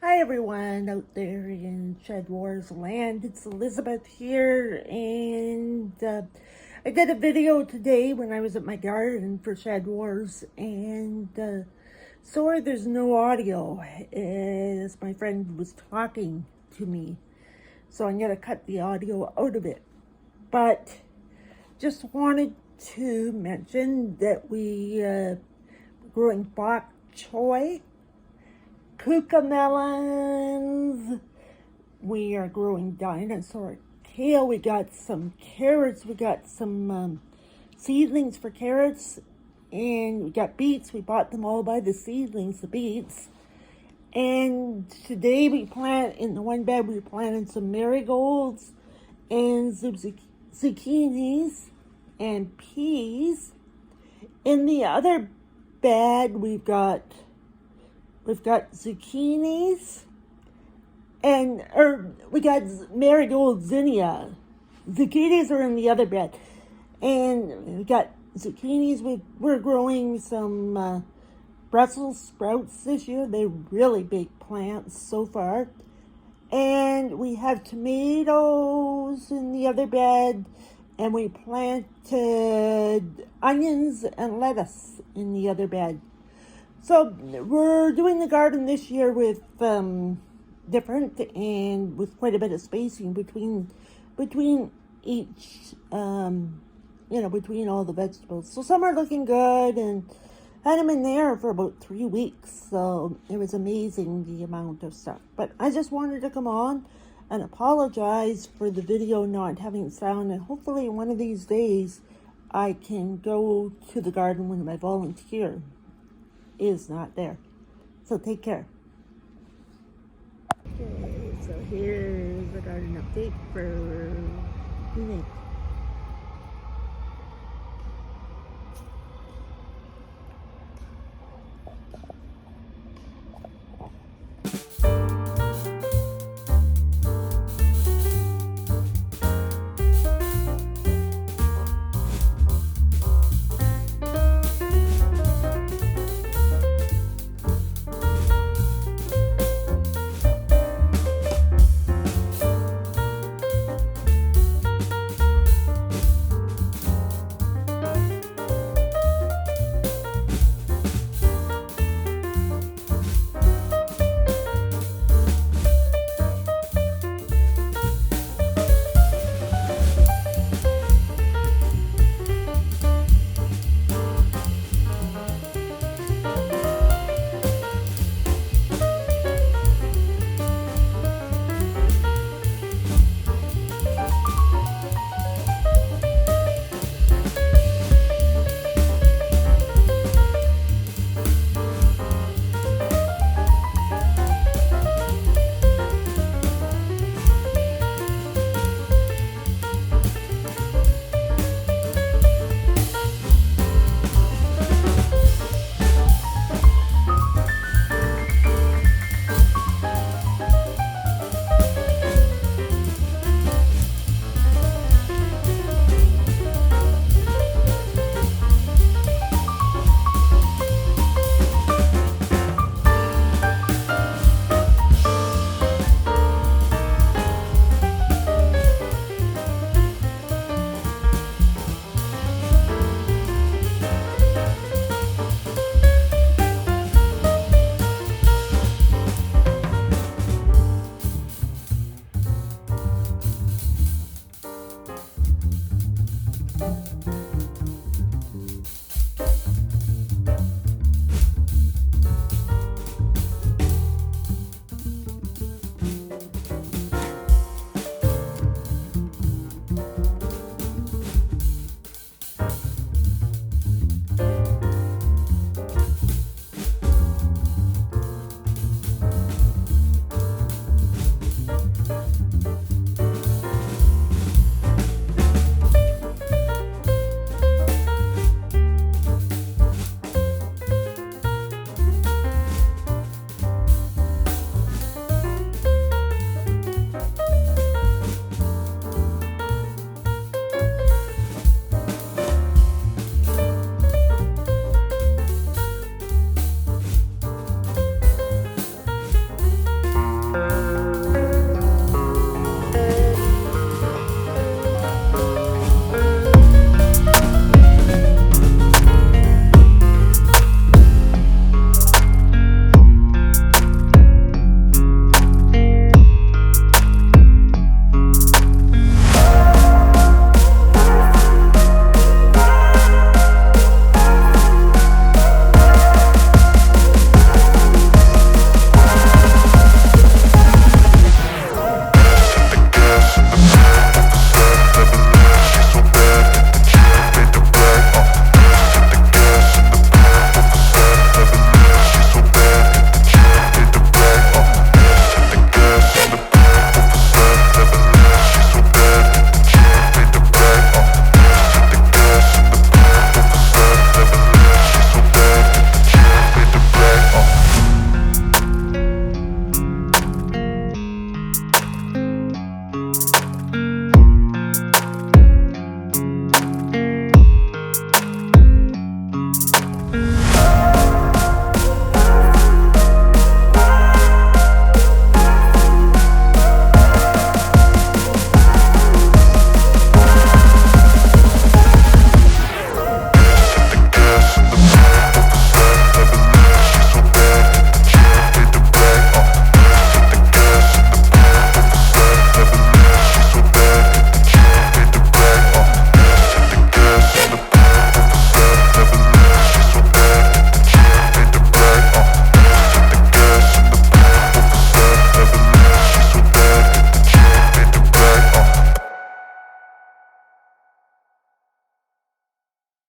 Hi everyone out there in SHEDWARS land, it's Elizabeth here, and I did a video today when I was at my garden for SHEDWARS, and sorry there's no audio as my friend was talking to me, so I'm going to cut the audio out of it. But just wanted to mention that we growing bok choy, cucamelons, we are growing dinosaur kale, we got some carrots, we got some seedlings for carrots, and we got beets. We bought them all by the seedlings, the beets. And today we plant, in the one bed we planted some marigolds and some zucchinis and peas. In the other bed we've got zucchinis and we got marigold zinnia. Zucchinis are in the other bed, and we got zucchinis. We're growing some Brussels sprouts this year. They're really big plants so far. And we have tomatoes in the other bed, and we planted onions and lettuce in the other bed. So we're doing the garden this year with different and with quite a bit of spacing between each, between all the vegetables. So some are looking good, and had them in there for about 3 weeks. So it was amazing the amount of stuff. But I just wanted to come on and apologize for the video not having sound, and hopefully one of these days I can go to the garden when my volunteer is not there. So take care. Okay, so here's the garden update for